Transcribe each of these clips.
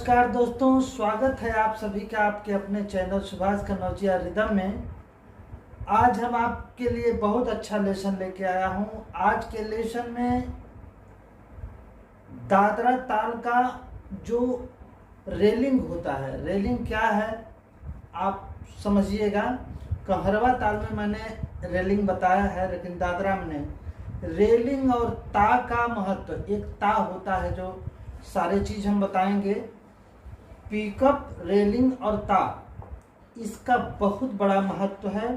नमस्कार दोस्तों, स्वागत है आप सभी का आपके अपने चैनल सुभाष कन्नौजिया रिदम में। आज हम आपके लिए बहुत अच्छा लेसन लेके आया हूँ। आज के लेसन में दादरा ताल का जो रेलिंग होता है, रेलिंग क्या है आप समझिएगा। कहरवा ताल में मैंने रेलिंग बताया है, लेकिन दादरा में नहीं। रेलिंग और ता का महत्व, एक ता होता है जो सारे चीज हम बताएंगे। पिकअप, रेलिंग और ता, इसका बहुत बड़ा महत्व है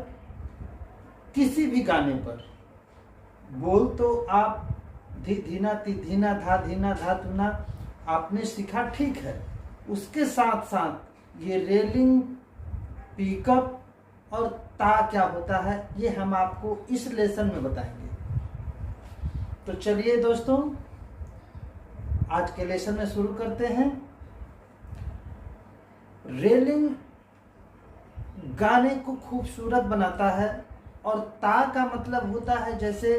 किसी भी गाने पर। बोल तो आप धी धीना ती धीना धा धीना धा तुना आपने सीखा, ठीक है। उसके साथ साथ ये रेलिंग, पिकअप और ता क्या होता है, ये हम आपको इस लेसन में बताएंगे। तो चलिए दोस्तों, आज के लेसन में शुरू करते हैं। रेलिंग गाने को खूबसूरत बनाता है और ता का मतलब होता है जैसे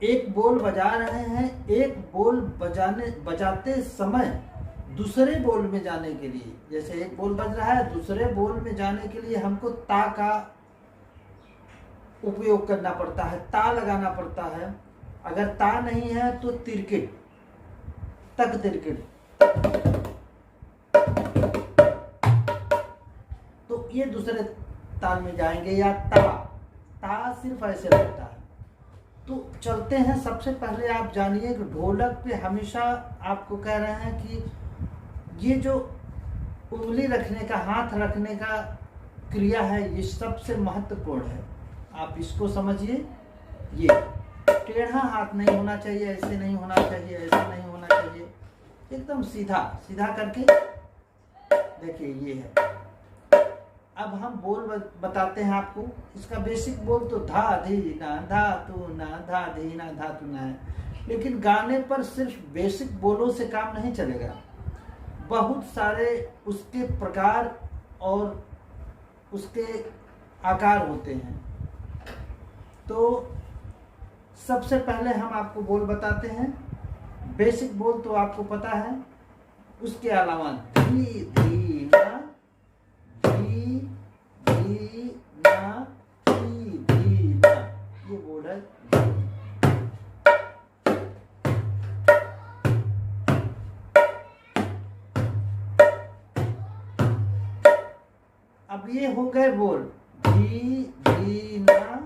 एक बोल बजा रहे हैं, एक बोल बजाते समय दूसरे बोल में जाने के लिए, जैसे एक बोल बज रहा है, दूसरे बोल में जाने के लिए हमको ता का उपयोग करना पड़ता है, ता लगाना पड़ता है। अगर ता नहीं है तो तिरकिट, तक तिरकिट, तो ये दूसरे ताल में जाएंगे। या ता, ता सिर्फ ऐसे लगता है। तो चलते हैं। सबसे पहले आप जानिए कि ढोलक पे हमेशा आपको कह रहे हैं कि ये जो उंगली रखने का, हाथ रखने का क्रिया है, ये सबसे महत्वपूर्ण है। आप इसको समझिए। ये टेढ़ा हाथ नहीं होना चाहिए, ऐसे नहीं होना चाहिए, ऐसे नहीं होना चाहिए, एकदम सीधा सीधा करके देखिए, ये है। अब हम बोल बताते हैं आपको। इसका बेसिक बोल तो धा धी ना धा तू ना धा धी ना धा तू ना है, लेकिन गाने पर सिर्फ बेसिक बोलों से काम नहीं चलेगा। बहुत सारे उसके प्रकार और उसके आकार होते हैं। तो सबसे पहले हम आपको बोल बताते हैं। बेसिक बोल तो आपको पता है, उसके अलावा धी धी ना, धी धी ना, धी धी ना, ये बोल है। अब ये हो गए बोल, धी धी ना,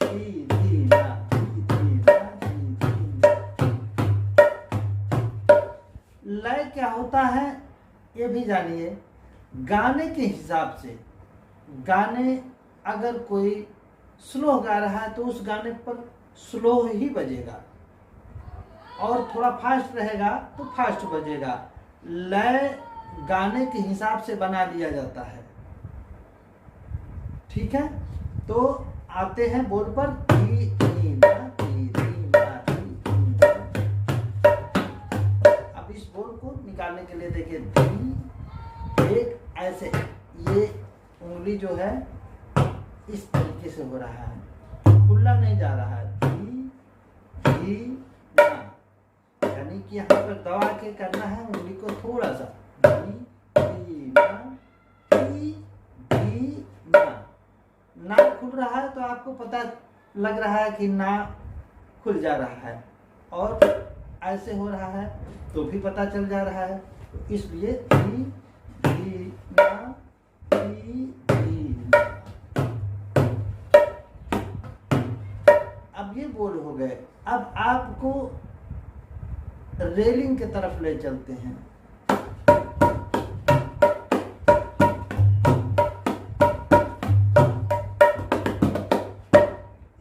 धी धी ना, धी धी ना, धी धी ना। लय क्या होता है ये भी जानिए। गाने के हिसाब से, गाने अगर कोई स्लो गा रहा है तो उस गाने पर स्लो ही बजेगा, और थोड़ा फास्ट रहेगा तो फास्ट बजेगा। लय गाने के हिसाब से बना दिया जाता है, ठीक है। तो आते हैं बोल पर, धी धी ना, धी धी ना, धी धी ना। अब इस बोल को निकालने के लिए देखिए, धी, एक ऐसे, ये उंगली जो है इस तरीके से हो रहा है, खुला नहीं जा रहा है। धी धी ना, यानी कि यहाँ पर दबा के करना है उंगली को थोड़ा सा। धी धी ना, धी धी ना। ना खुल रहा है तो आपको पता लग रहा है कि ना खुल जा रहा है, और ऐसे हो रहा है तो भी पता चल जा रहा है। तो इसलिए धी धी ना, धी धी ना। अब ये बोल हो गए। अब आपको रेलिंग की तरफ ले चलते हैं।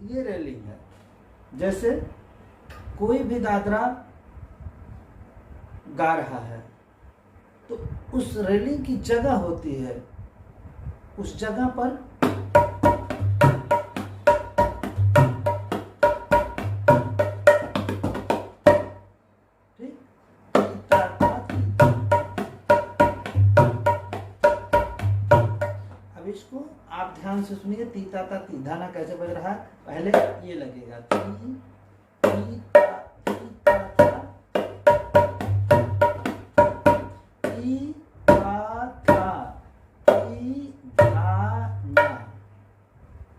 ये रेलिंग है। जैसे कोई भी दादरा गा रहा है तो उस रेलिंग की जगह होती है, उस जगह पर ठीक। अब इसको आप ध्यान से सुनिए। ती ता ता ती धाना कैसे बज रहा है। पहले ये लगेगा, ती ती ता ती ता ता, ती था था, ती धा ना,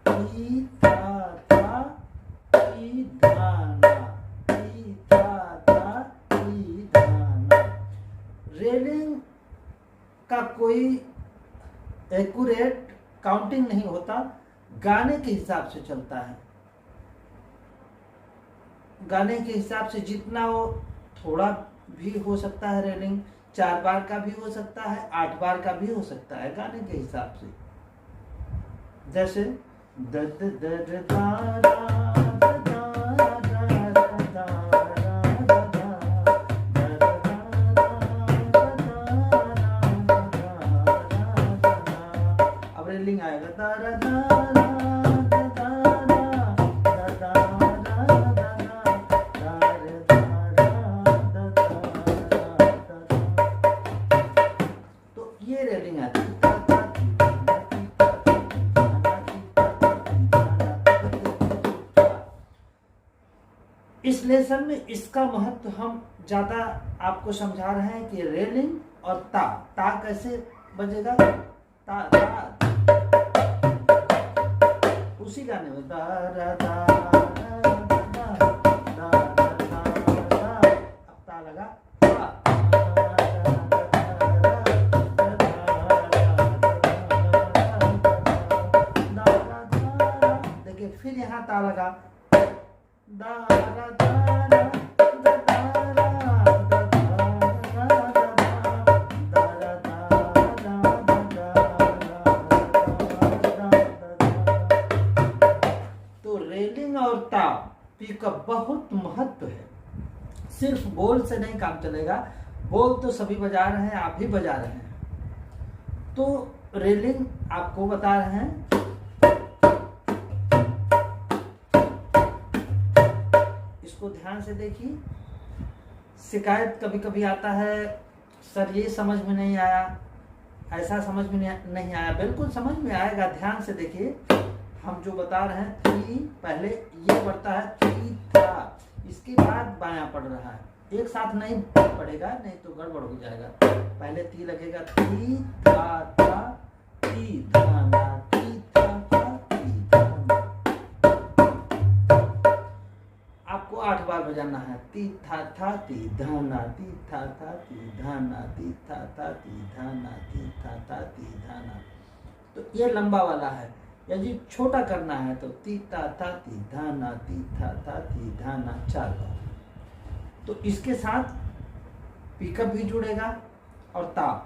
ती था था, ती धा ना, ती था था, ती धा ना। रेलिंग का कोई एक्यूरेट काउंटिंग नहीं होता, गाने के हिसाब से चलता है। गाने के हिसाब से जितना हो, थोड़ा भी हो सकता है रेलिंग, 4 बार का भी हो सकता है, 8 बार का भी हो सकता है, गाने के हिसाब से। जैसे द द द द दा दा दा दा दा दा दा। अब रेलिंग आएगा दा दा दा इस लेसन में इसका महत्व हम ज्यादा आपको समझा रहे हैं कि रेलिंग और ता, ता कैसे बजेगा, ता ता उसी गाने में दा दा दा अब ता लगा, देखिए फिर यहाँ ता लगा, तो रेलिंग और ता का बहुत महत्व है। सिर्फ बोल से नहीं काम चलेगा, बोल तो सभी बजा रहे हैं, आप भी बजा रहे हैं, तो रेलिंग आपको बता रहे हैं। इसको ध्यान से देखिए। शिकायत कभी कभी आता है, सर ये समझ में नहीं आया, ऐसा समझ में नहीं आया। बिल्कुल समझ में आएगा, ध्यान से देखिए। हम जो बता रहे हैं, थी पहले ये पढ़ता है, थी था, इसके बाद बायां पढ़ रहा है, एक साथ नहीं पढ़ेगा, नहीं तो गड़बड़ हो जाएगा। पहले ती लगेगा, थी था था, ती धा ना, ती था था, ती धा ना। आपको 8 बार बजाना है, ती था था, ती धा ना, ती था था, ती धा ना, ती था था, ती धा ना, ती था था, ती धा ना। तो ये लंबा वाला है। यदि छोटा करना है तो ती ता था, ती धा ना, ती था था, ती धा ना, 4 बार। तो इसके साथ पिकअप भी जुड़ेगा और ताप।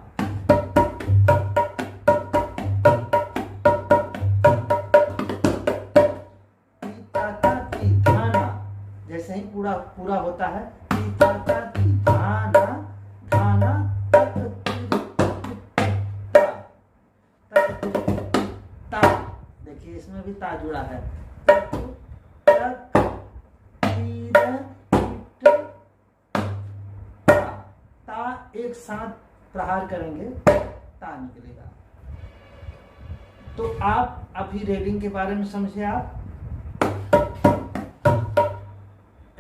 ती ता था, ती धा ना, जैसे ही पूरा पूरा होता है, ती ता था, ती धा ना, धा ना, देखिए इसमें भी ता जुड़ा है। ता एक साथ प्रहार करेंगे, ता निकलेगा। तो आप अभी रेलिंग के बारे में समझे। आप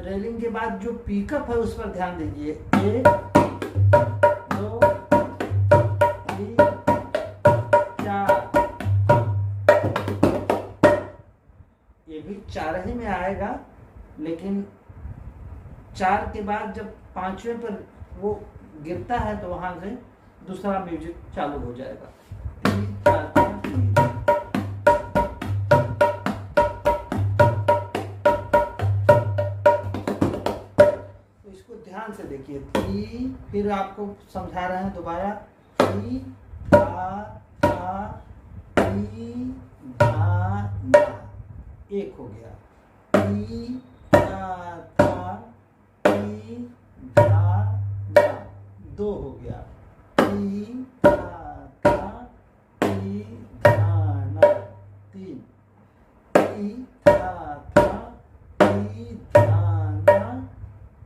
रेलिंग के बाद जो पिकअप है उस पर ध्यान दीजिए। 1 2 3 4, ये भी 4 ही में आएगा, लेकिन 4 के बाद जब 5वें पर वो गिरता है तो वहां से दूसरा म्यूजिक चालू हो जाएगा। तो इसको ध्यान से देखिए। थी, फिर आपको समझा रहे हैं दोबारा, थी था था, ती धा ना, 1 हो गया। ती था था, ती धा ना, 2 हो गया। ती था था, ती धा ना, 3। ती था था, ती धा ना,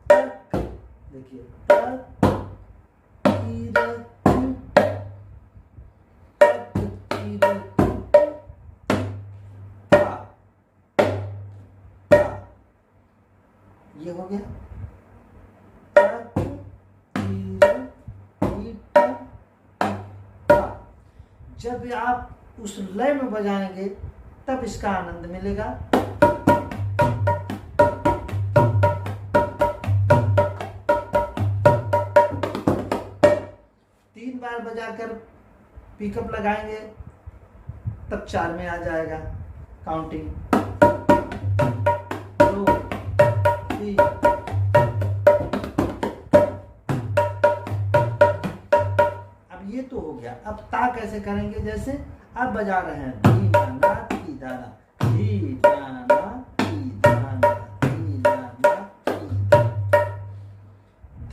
तक, देखिए तक, ती रे तू, तक ती रे तू, ता, ता, ये हो गया। तक ती रे ती ता, जब आप उस लय में बजाएंगे तब इसका आनंद मिलेगा। तीन बार बजाकर पिकअप लगाएंगे तब 4 में आ जाएगा काउंटिंग। 2 3। अब ये तो हो गया। अब ता कैसे करेंगे? जैसे अब बजा रहे हैं धी ना ना ती धा ना, धी ना ना ती धा ना, धी ना ना ती धा,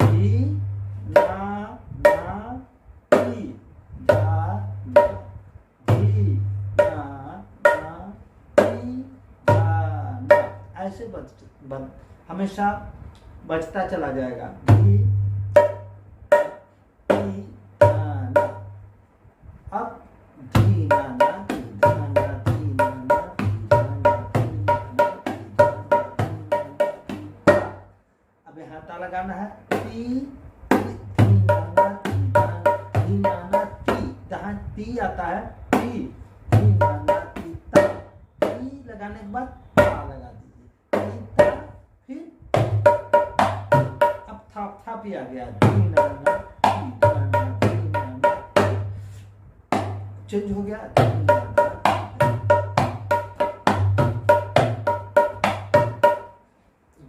धी ना ना ती धा ना, धी ना ना ती धा ना। ऐसे हमेशा बजता चला जाएगा। धी ती धा ना। अब धी ना ना ती धा ना, धी ना ना ती धा ना, धी ना ना ती धा ना, धी ना ना ती धा। अब यहाँ ता लगाना है। ती धी ना ना ती धा ना, धी ना ना ती, जहाँ ती आता है ती, धी ना ना ती ता। ती लगाने के बाद ता लगा दीजिए। ती ता, फिर अब था भी आ गया। धी ना ना ती धा ना, धी ना ना, चेंज हो गया।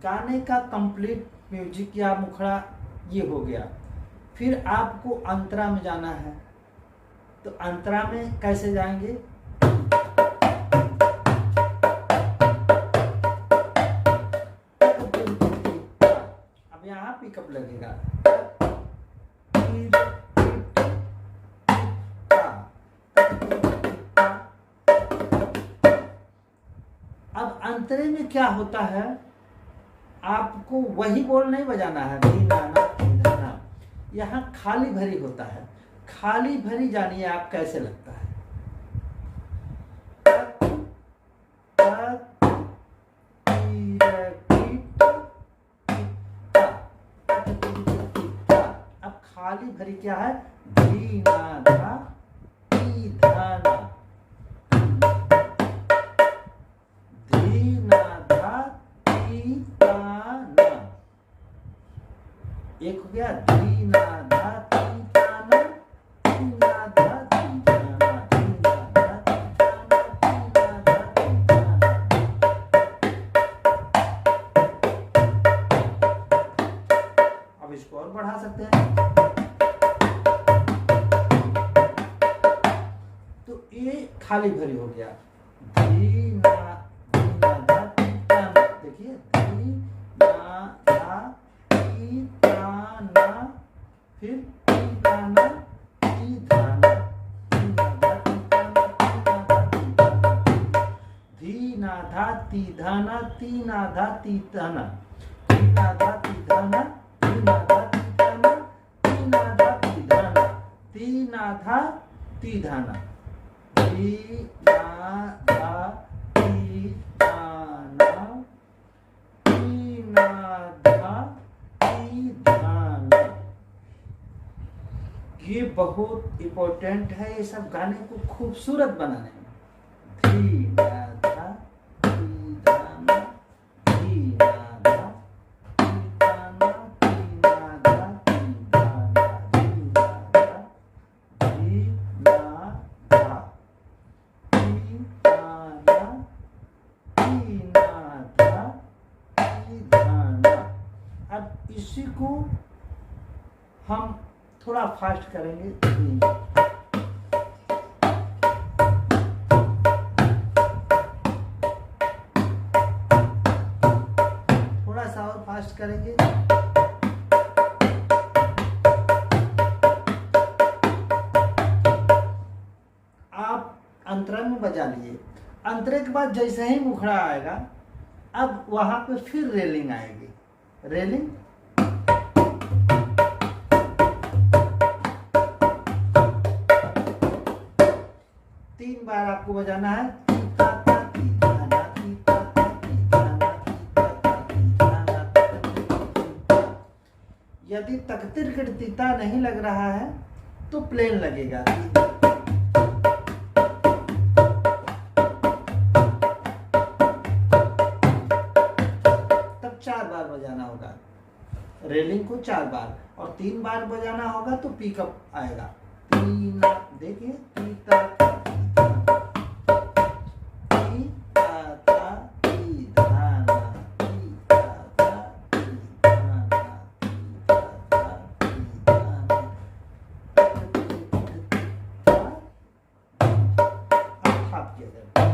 गाने का कंप्लीट म्यूजिक या मुखड़ा ये हो गया। फिर आपको अंतरा में जाना है, तो अंतरा में कैसे जाएंगे? अब यहाँ पिकअप लगेगा। अब अंतरे में क्या होता है, आपको वही बोल नहीं बजाना है धी ना ना ती धा ना। यहाँ खाली भरी होता है। खाली भरी जानिए आप कैसे लगता है। अब खाली भरी क्या है? धी ना धा ती धा ना, धी ना धा ती ता ना। एक हो गया धी ना धा ती ता ना, धी ना धा ती धा ना, धी ना धा ती ता ना, धी ना धा ती ता ना। अब इसको और बढ़ा सकते हैं। तो ये खाली भरी हो गया। धी ना धा ती ता ना। देखिए धी ना धा ती ता ना, फिर धी ना ना ती धा ना, धी ना धा ती ता ना, धी ना धा ती धा ना, धी ना धा ती धा ना, धी ना धा ती धा ना, धी ना धा ती धा ना, धी ना धा ती धा ना, धी ना धा ती धा ना, धी ना धा ती धा ना, धी ना धा ती धा ना। ये बहुत इम्पोर्टेंट है ये सब गाने को खूबसूरत बनाने में। धी ना धा ती धा ना, धी ना धा ती धा ना, धी ना धा ती धा ना, धी ना धा, धी ना धा, धी ना धा, धी ना धा, धी धा ना। अब इसी को हम थोड़ा फास्ट करेंगे। थोड़ा सा और फास्ट करेंगे। आप अंतरा में बजा लिए। अंतरे के बाद जैसे ही मुखड़ा आएगा, अब वहां पे फिर रेलिंग आएगी। रेलिंग तीन बार आपको बजाना है। यदि तकतिर तीता नहीं लग रहा है तो प्लेन लगेगा। रेलिंग को 4 बार, और 3 बार बजाना होगा तो पिकअप आएगा। तीना, देखिए ती ता ती ता ता ती धा ना, ती ता ता ती धा ना, ती ता ता ती धा ना। अब थाप किया जाए, ती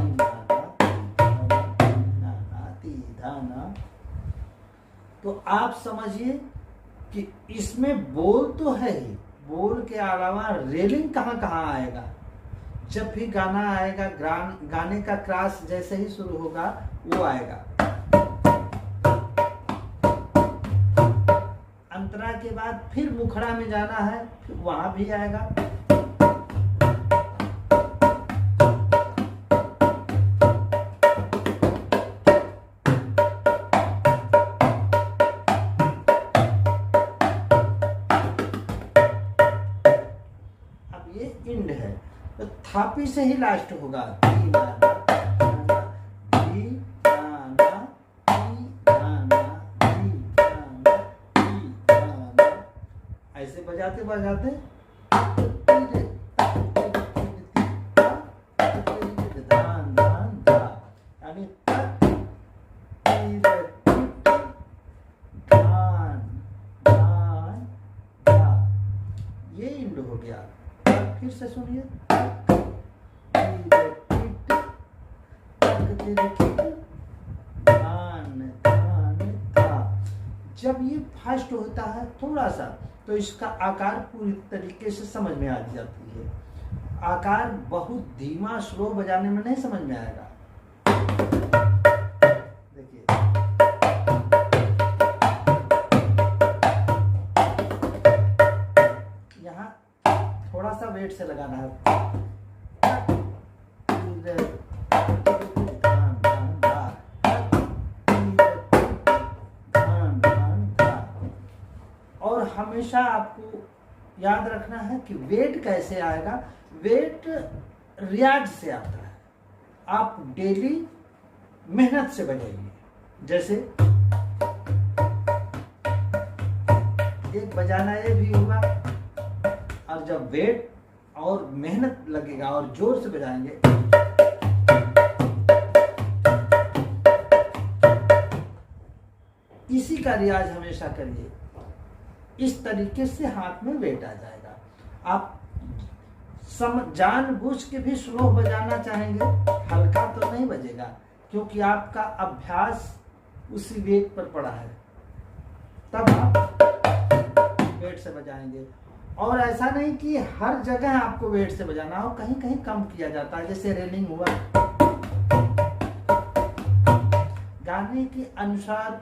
ना ना ती धा ना। तो आप समझिए कि इसमें बोल तो है ही, बोल के अलावा रेलिंग कहाँ कहाँ आएगा। जब भी गाना आएगा, गाने का क्रॉस जैसे ही शुरू होगा वो आएगा। अंतरा के बाद फिर मुखड़ा में जाना है, फिर वहां भी आएगा। इंड है तो थापी से ही लास्ट होगा। ऐसे बजाते बजाते ये इंड हो गया। फिर से सुनिए, जब ये फास्ट होता है थोड़ा सा तो इसका आकार पूरी तरीके से समझ में आ जाती है। आकार बहुत धीमा स्लो बजाने में नहीं समझ में आएगा। देखिए यहाँ थोड़ा सा वेट से लगाना है। और हमेशा आपको याद रखना है कि वेट कैसे आएगा। वेट रियाज से आता है, आप डेली मेहनत से बजाइए। जैसे एक बजाना ये भी हुआ, और जब वेट और मेहनत लगेगा और जोर से बजाएंगे, इसी का रियाज हमेशा करिए। इस तरीके से हाथ में वेट आ जाएगा। आप जानबूझ के भी स्लो बजाना चाहेंगे, हल्का तो नहीं बजेगा, क्योंकि आपका अभ्यास उसी वेट पर पड़ा है। तब आप वेट से बजाएंगे। और ऐसा नहीं कि हर जगह आपको वेट से बजाना हो, कहीं कहीं कम किया जाता है। जैसे रेलिंग हुआ, गाने के अनुसार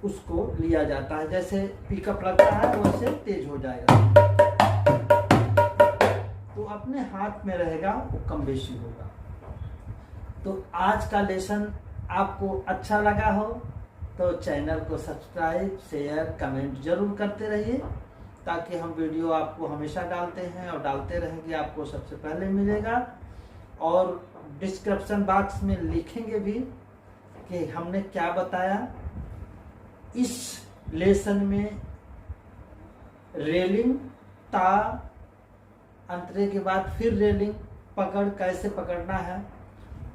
उसको लिया जाता है। जैसे पिकअप लगता है वैसे तेज हो जाएगा, तो अपने हाथ में रहेगा, वो कम बेशी होगा। तो आज का लेसन आपको अच्छा लगा हो तो चैनल को सब्सक्राइब, शेयर, कमेंट जरूर करते रहिए, ताकि हम वीडियो आपको हमेशा डालते हैं और डालते रहेंगे, आपको सबसे पहले मिलेगा। और डिस्क्रिप्शन बॉक्स में लिखेंगे भी कि हमने क्या बताया। इस लेसन में रेलिंग, ता, अंतरे के बाद फिर रेलिंग पकड़ कैसे पकड़ना है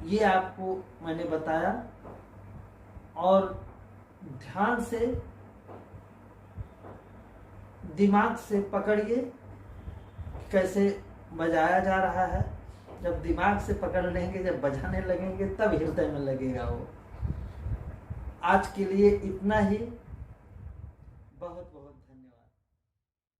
ये आपको मैंने बताया। और ध्यान से दिमाग से पकड़िए कैसे बजाया जा रहा है। जब दिमाग से पकड़ लेंगे, जब बजाने लगेंगे, तब हृदय में लगेगा वो। आज के लिए इतना ही। बहुत